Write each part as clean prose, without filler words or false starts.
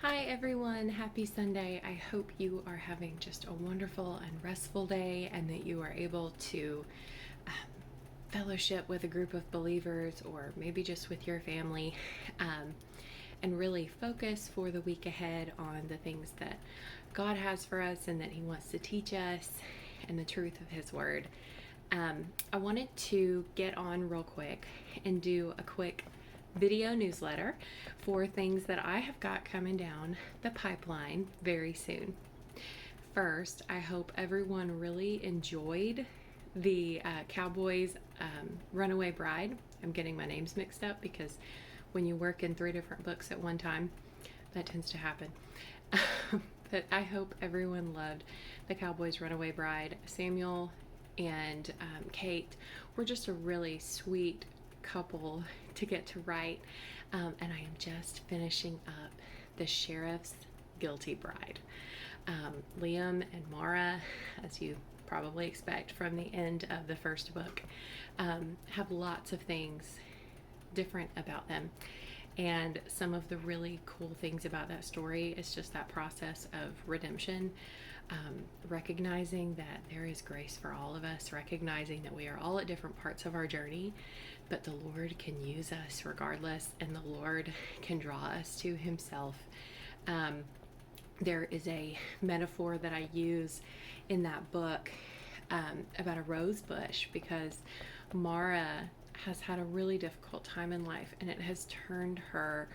Hi everyone, happy Sunday. I hope you are having just a wonderful and restful day and that you are able to um, fellowship with a group of believers or maybe just with your family and really focus for the week ahead on the things that God has for us and that He wants to teach us and the truth of His Word. I wanted to get on real quick and do a quick video newsletter for things that I have got coming down the pipeline very soon. First, I hope everyone really enjoyed the Cowboys Runaway Bride. I'm getting my names mixed up because when you work in 3 different books at one time, that tends to happen. But I hope everyone loved the Cowboys Runaway Bride. Samuel and Kate were just a really sweet couple to get to write, and I am just finishing up the Sheriff's Guilty Bride. Liam and Mara, as you probably expect from the end of the first book, have lots of things different about them. And some of the really cool things about that story is just that process of redemption, recognizing that there is grace for all of us, recognizing that we are all at different parts of our journey, but the Lord can use us regardless, and the Lord can draw us to Himself. There is a metaphor that I use in that book about a rose bush, because Mara has had a really difficult time in life, and it has turned her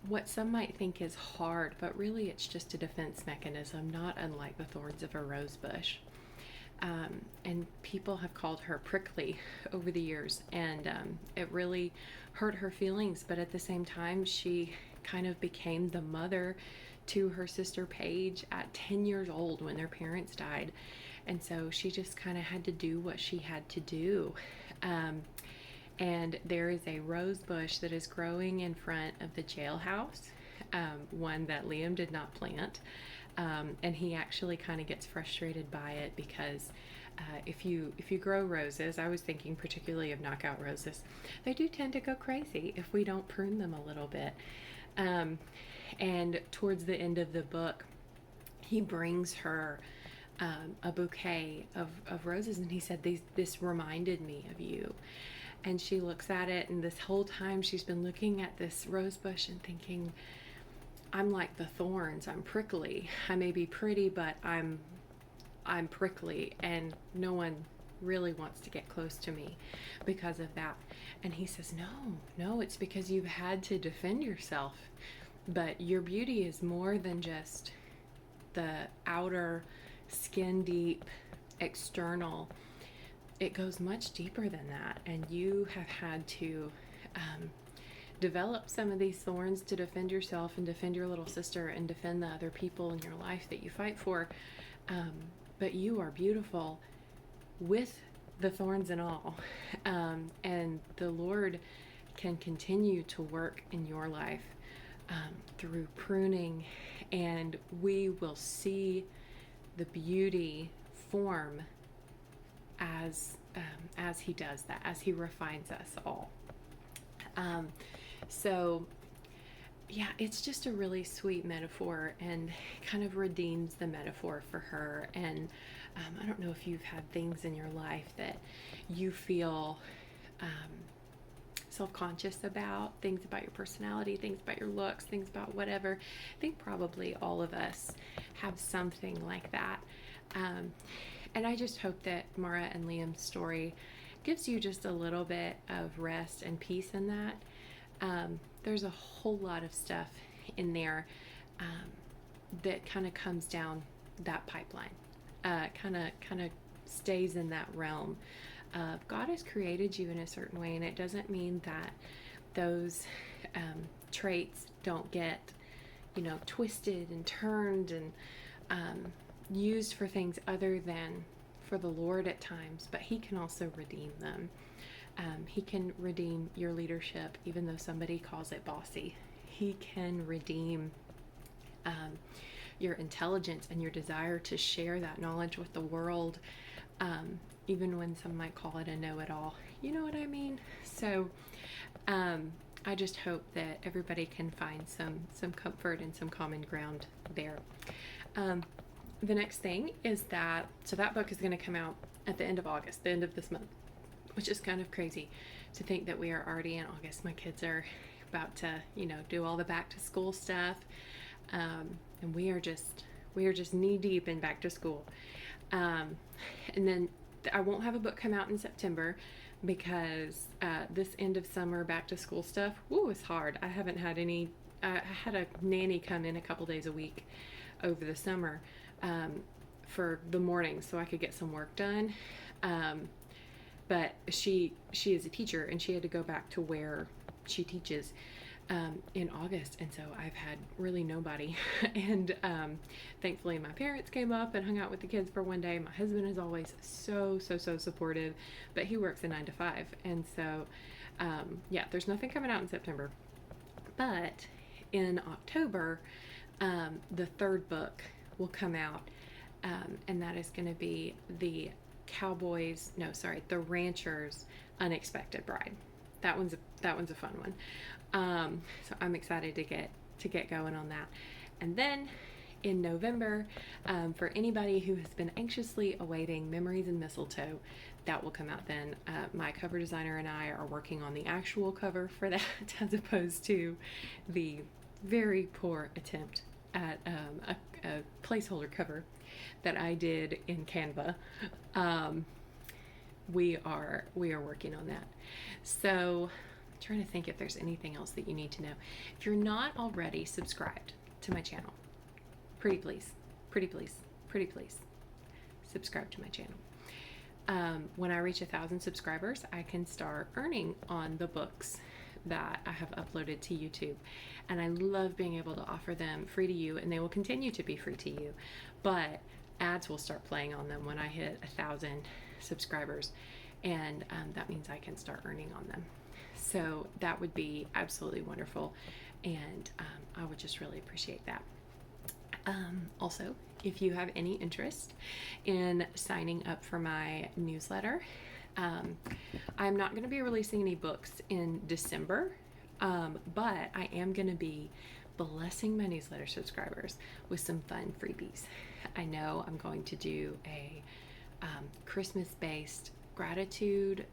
what some might think is hard, but really it's just a defense mechanism, not unlike the thorns of a rose bush. And people have called her prickly over the years, and it really hurt her feelings. But at the same time, she kind of became the mother to her sister Paige at 10 years old when their parents died. And so she just kind of had to do what she had to do. And there is a rose bush that is growing in front of the jailhouse, one that Liam did not plant. And he actually kind of gets frustrated by it because if you grow roses, I was thinking particularly of knockout roses, they do tend to go crazy if we don't prune them a little bit. And towards the end of the book, he brings her a bouquet of roses, and he said, this reminded me of you. And she looks at it, and this whole time she's been looking at this rose bush and thinking, I'm like the thorns, I'm prickly. I may be pretty, but I'm prickly, and no one really wants to get close to me because of that. And he says, no, it's because you've had to defend yourself. But your beauty is more than just the outer, skin deep, external. It goes much deeper than that, and you have had to develop some of these thorns to defend yourself and defend your little sister and defend the other people in your life that you fight for. But you are beautiful with the thorns and all. And the Lord can continue to work in your life through pruning, and we will see the beauty form as He does that, as He refines us all. So yeah, it's just a really sweet metaphor, and kind of redeems the metaphor for her. And I don't know if you've had things in your life that you feel self-conscious about, things about your personality, things about your looks, things about whatever. I think probably all of us have something like that. And I just hope that Mara and Liam's story gives you just a little bit of rest and peace in that. There's a whole lot of stuff in there that kind of comes down that pipeline, kind of stays in that realm. God has created you in a certain way, and it doesn't mean that those traits don't get, twisted and turned and used for things other than for the Lord at times, but He can also redeem them. He can redeem your leadership, even though somebody calls it bossy. He can redeem your intelligence and your desire to share that knowledge with the world, even when some might call it a know-it-all. You know what I mean? So I just hope that everybody can find some comfort and some common ground there. The next thing is that book is going to come out at the end of August, the end of this month, which is kind of crazy to think that we are already in August. My kids are about to, do all the back to school stuff, and we are just knee deep in back to school. And then I won't have a book come out in September because this end of summer back to school stuff, is hard. I haven't had any. I had a nanny come in a couple days a week over the summer for the morning so I could get some work done. But she is a teacher, and she had to go back to where she teaches in August, and so I've had really nobody. And thankfully my parents came up and hung out with the kids for one day. My husband is always so supportive, but he works a 9-to-5, and so there's nothing coming out in September. But in October, the third book will come out, and that is going to be the Rancher's Unexpected Bride. That one's a fun one. So I'm excited to get going on that. And then in November, for anybody who has been anxiously awaiting Memories and Mistletoe, that will come out then. My cover designer and I are working on the actual cover for that as opposed to the very poor attempt at a placeholder cover that I did in Canva. We are working on that. So I'm trying to think if there's anything else that you need to know. If you're not already subscribed to my channel, pretty please subscribe to my channel. When I reach 1,000 subscribers, I can start earning on the books that I have uploaded to YouTube, and I love being able to offer them free to you, and they will continue to be free to you, but ads will start playing on them when I hit 1,000 subscribers, and that means I can start earning on them. So that would be absolutely wonderful, and I would just really appreciate that. Also, if you have any interest in signing up for my newsletter, I'm not going to be releasing any books in December, but I am going to be blessing my newsletter subscribers with some fun freebies. I know I'm going to do a Christmas-based gratitude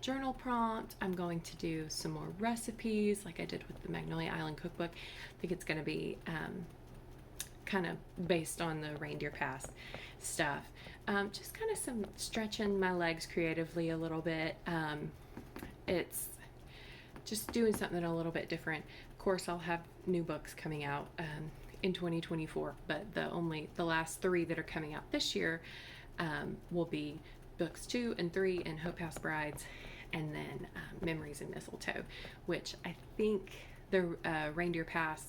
journal prompt. I'm going to do some more recipes like I did with the Magnolia Island cookbook. I think it's going to be kind of based on the Reindeer Pass stuff. Just kind of some stretching my legs creatively a little bit. It's just doing something a little bit different. Of course, I'll have new books coming out in 2024, but the last 3 that are coming out this year will be books 2 and 3 and Hope House Brides, and then Memories and Mistletoe, which I think the Reindeer Pass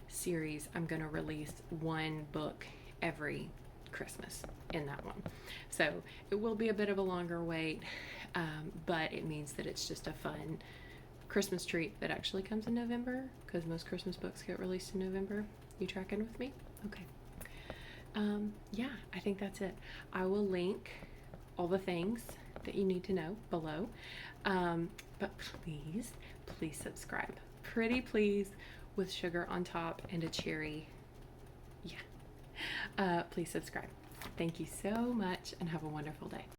series, I'm going to release 1 book every Christmas in that one. So it will be a bit of a longer wait, but it means that it's just a fun Christmas treat that actually comes in November, because most Christmas books get released in November. You tracking with me? Okay. I think that's it. I will link all the things that you need to know below, but please subscribe. Pretty please, with sugar on top and a cherry. Please subscribe. Thank you so much, and have a wonderful day.